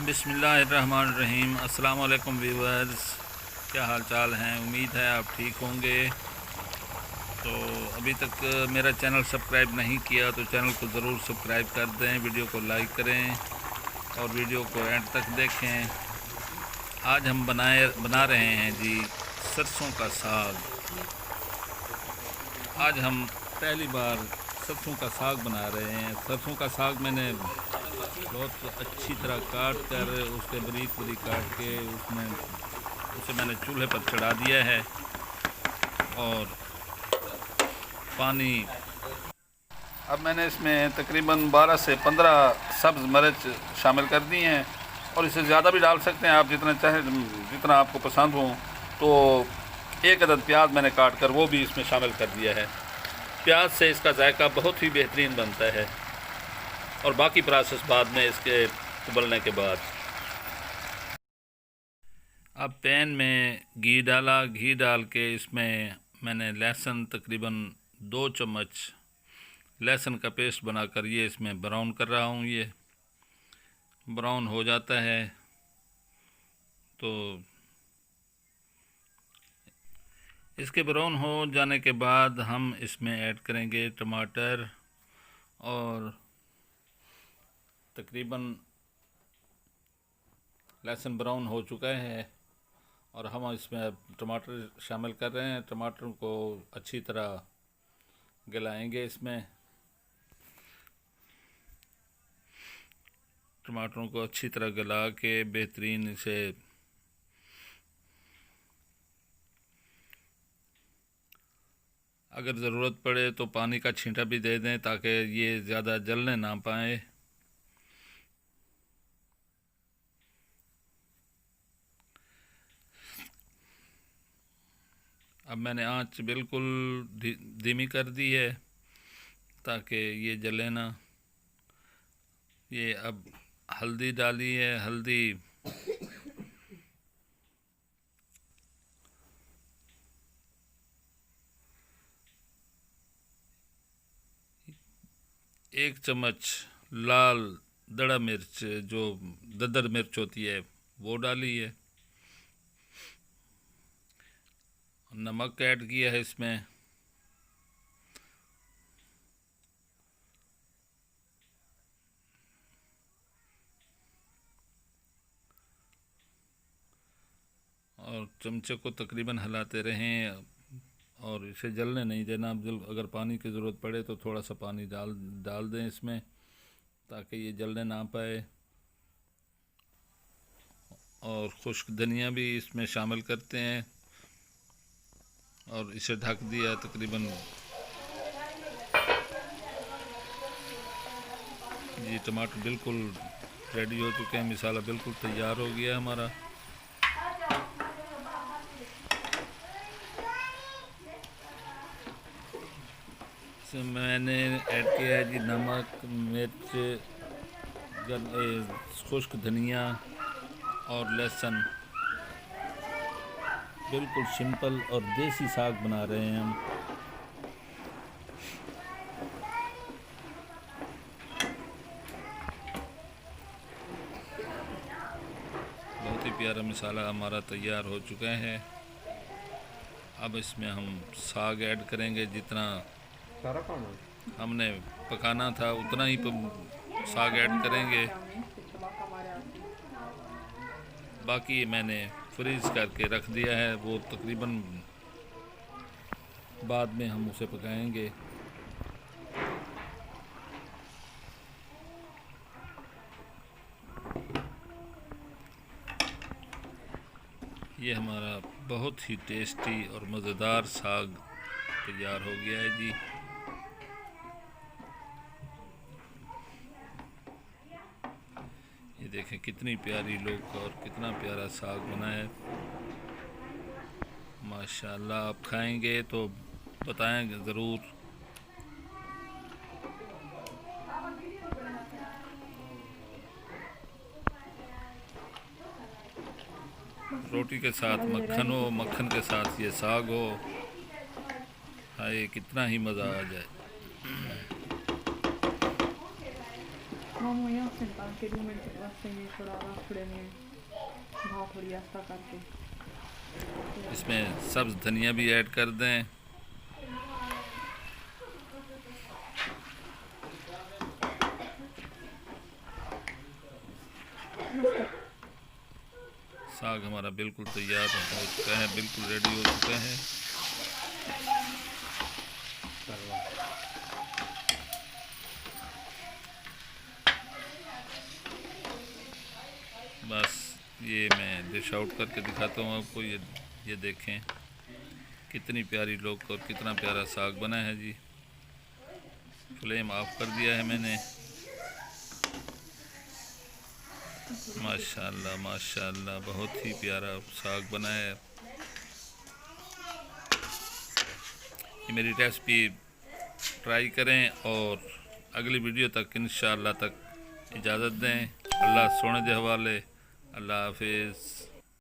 बिस्मिल्लाहिर्रहमानिर्रहीम। अस्सलाम वालेकुम व्यूअर्स, क्या हाल चाल हैं? उम्मीद है आप ठीक होंगे। तो अभी तक मेरा चैनल सब्सक्राइब नहीं किया तो चैनल को ज़रूर सब्सक्राइब कर दें, वीडियो को लाइक करें और वीडियो को एंड तक देखें। आज हम बना रहे हैं जी सरसों का साग। आज हम पहली बार सरसों का साग बना रहे हैं। सरसों का साग मैंने बहुत अच्छी तरह काट कर उसके बारीक बारीक काट के उसे मैंने चूल्हे पर चढ़ा दिया है और पानी। अब मैंने इसमें तकरीबन 12 से 15 सब्ज़ मिर्च शामिल कर दी हैं और इसे ज़्यादा भी डाल सकते हैं आप, जितना चाहे, जितना आपको पसंद हो। तो एक अदद प्याज मैंने काट कर वो भी इसमें शामिल कर दिया है। प्याज से इसका जायका बहुत ही बेहतरीन बनता है और बाकी प्रोसेस बाद में इसके उबलने के बाद। अब पैन में घी डाला, घी डाल के इसमें मैंने लहसुन तकरीबन 2 चम्मच लहसुन का पेस्ट बनाकर ये इसमें ब्राउन कर रहा हूँ। ये ब्राउन हो जाता है तो इसके ब्राउन हो जाने के बाद हम इसमें ऐड करेंगे टमाटर और तकरीबन लहसुन ब्राउन हो चुका है और हम इसमें टमाटर शामिल कर रहे हैं। टमाटर को अच्छी तरह गलाएंगे। इसमें टमाटरों को अच्छी तरह गला के बेहतरीन इसे अगर ज़रूरत पड़े तो पानी का छींटा भी दे दें ताकि ये ज़्यादा जलने ना पाए। अब मैंने आंच बिल्कुल धीमी कर दी है ताकि ये जले ना। ये अब हल्दी डाली है। हल्दी एक चम्मच लाल दड़ा मिर्च, जो दद्दर मिर्च होती है, वो डाली है। नमक ऐड किया है इसमें। और चमचे को तकरीबन हिलाते रहें और इसे जलने नहीं देना। अगर पानी की ज़रूरत पड़े तो थोड़ा सा पानी डाल दें इसमें ताकि ये जलने ना पाए। और खुश्क धनिया भी इसमें शामिल करते हैं और इसे ढक दिया तकरीबन। ये टमाटर बिल्कुल रेडी हो चुके हैं, मसाला बिल्कुल तैयार हो गया हमारा। मैंने ऐड किया है जी नमक, मिर्च, खुश्क धनिया और लहसुन। बिल्कुल सिंपल और देसी साग बना रहे हैं हम। बहुत ही प्यारा मसाला हमारा तैयार हो चुका है। अब इसमें हम साग ऐड करेंगे। जितना हमने पकाना था उतना ही साग ऐड करेंगे। बाकी मैंने फ्रीज़ करके रख दिया है, वो तकरीबन बाद में हम उसे पकाएंगे। ये हमारा बहुत ही टेस्टी और मज़ेदार साग तैयार हो गया है जी। ये देखें कितनी प्यारी लोग और कितना प्यारा साग बना है। माशाल्लाह। आप खाएंगे तो बताएं ज़रूर। रोटी के साथ मक्खन हो, मक्खन के साथ ये साग हो, हाय कितना ही मज़ा आ जाए। Vamos aí ao sentar aquele momento que você me chorava में भाप थोड़ी आस्था करके इसमें सब्ज़ धनिया भी ऐड कर दें। साग हमारा बिल्कुल तैयार हो चुका है, बिल्कुल रेडी हो चुका है। बस ये मैं डिश आउट करके दिखाता हूँ आपको। ये देखें कितनी प्यारी लोग और कितना प्यारा साग बना है जी। फ्लेम ऑफ कर दिया है मैंने। माशाल्लाह माशाल्लाह, बहुत ही प्यारा साग बना है। ये मेरी रेसिपी ट्राई करें और अगली वीडियो तक इंशाअल्लाह तक इजाज़त दें। अल्लाह सोने दे हवाले। अल्लाह हाफिज़।